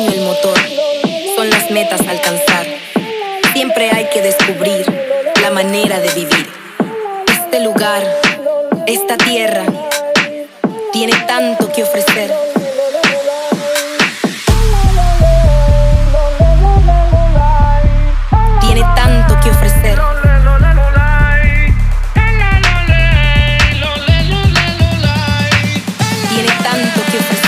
sueño el motor, son las metas a alcanzar. Siempre hay que descubrir la manera de vivir. Este lugar, esta tierra, tiene tanto que ofrecer. Tiene tanto que ofrecer. Tiene tanto que ofrecer.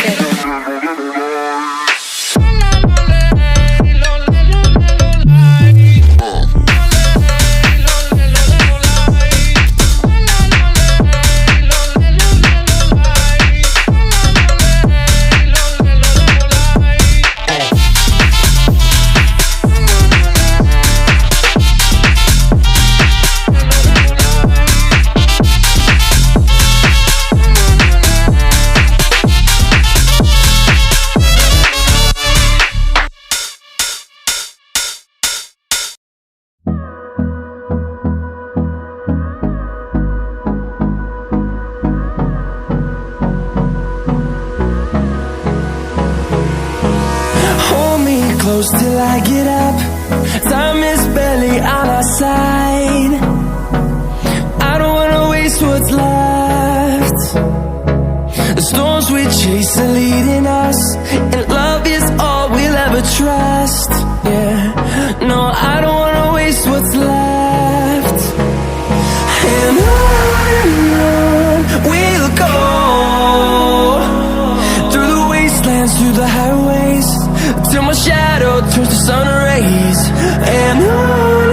Till I get up, time is barely on our side. I don't wanna waste what's left. The storms we chase are leading us, and love is all we'll ever trust. Yeah, no, I don't wanna waste what's left. And on we'll go, through the wastelands, through the highways, till my shadow turns to sun rays. And on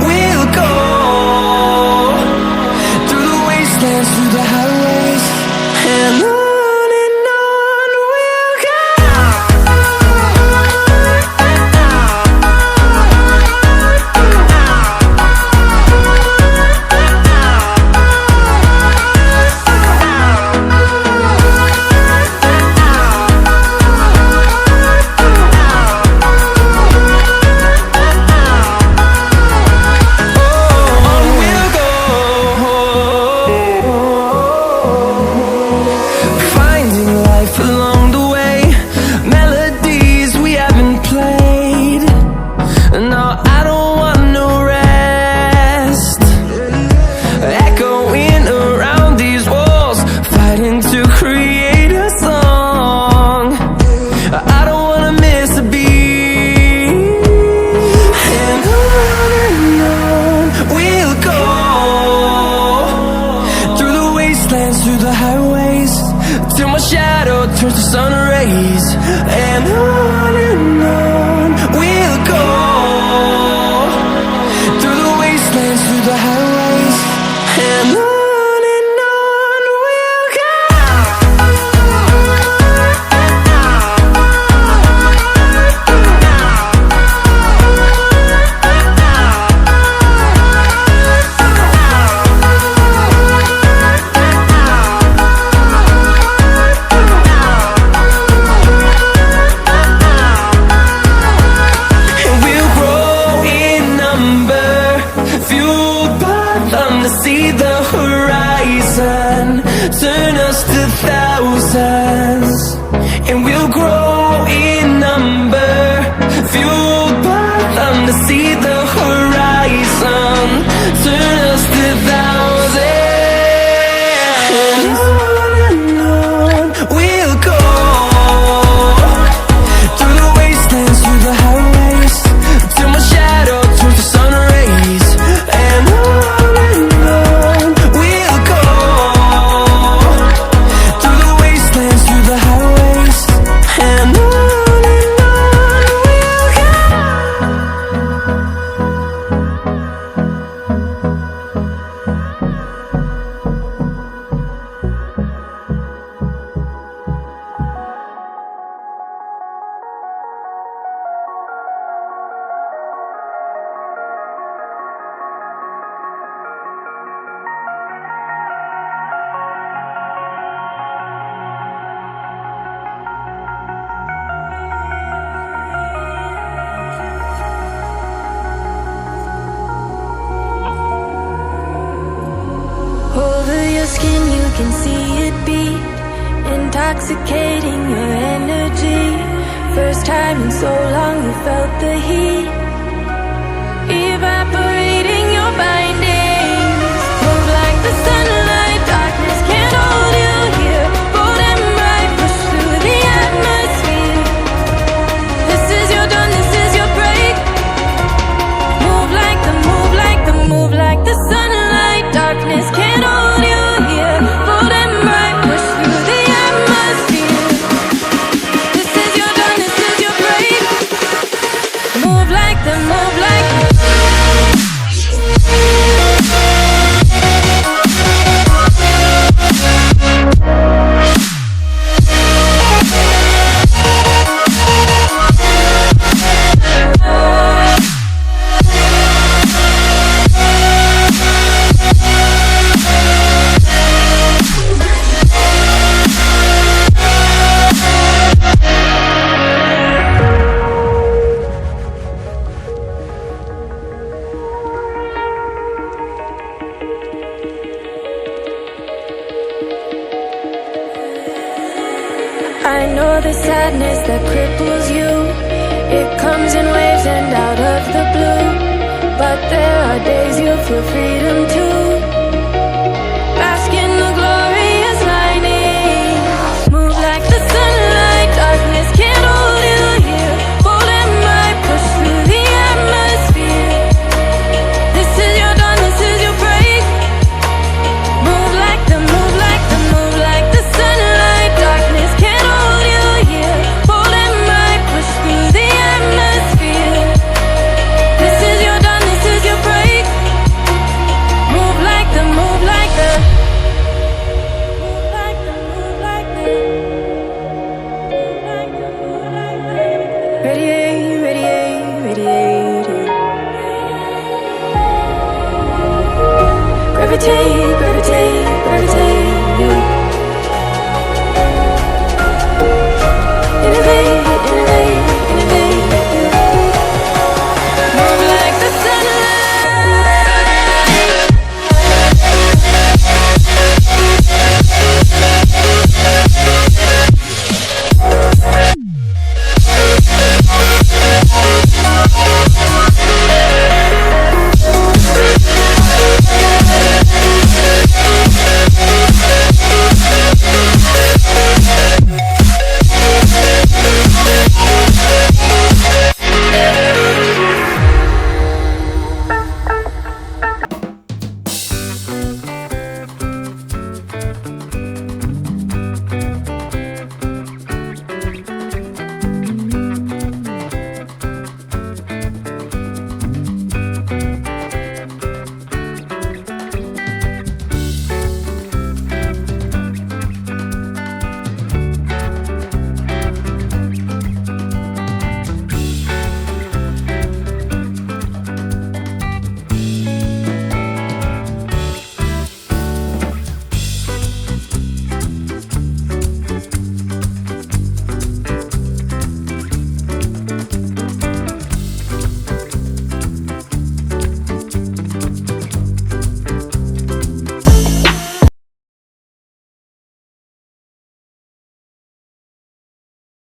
we'll go, through the wastelands, through the highways. And on we'll go. Through the highways, till my shadow turns to sun rays. And on we'll go, through the wastelands, through the highways. And on we'll go. See the horizon, turn us to thousands, and we'll grow in number, fueled by them to see the horizon, turn us to thousands. And on we'll go, through the wastelands, through the highways, till my shadow turns to sun rays. And can see it beat, intoxicating your energy. time in so long you felt the heat evaporating your bindings. Move like the sunlight, darkness can't hold you here. Bold and bright, push through the atmosphere. This is your dawn, this is your break. Move like the, move like the, move like the sunlight, darkness can't hold you here. Bold and bright, push through the atmosphere. This is your dawn, this is your break. Move like the, move like the. I know the sadness that cripples you. It comes in waves and out of the blue. But there are days you feel freedom too. Bask in the glorious lightning. Move like the sunlight, darkness can't hold you here. Bold and bright, push through the atmosphere. This is your dawn, this is your break. Move like the, move like the, move like the sunlight, darkness can't hold you here. Bold and bright, push through the atmosphere. This is your dawn, this is your break. Move like the, move like the, move like the, move like the, move like the, move like the. Radiate, radiate, radiate. Gravitate, gravitate.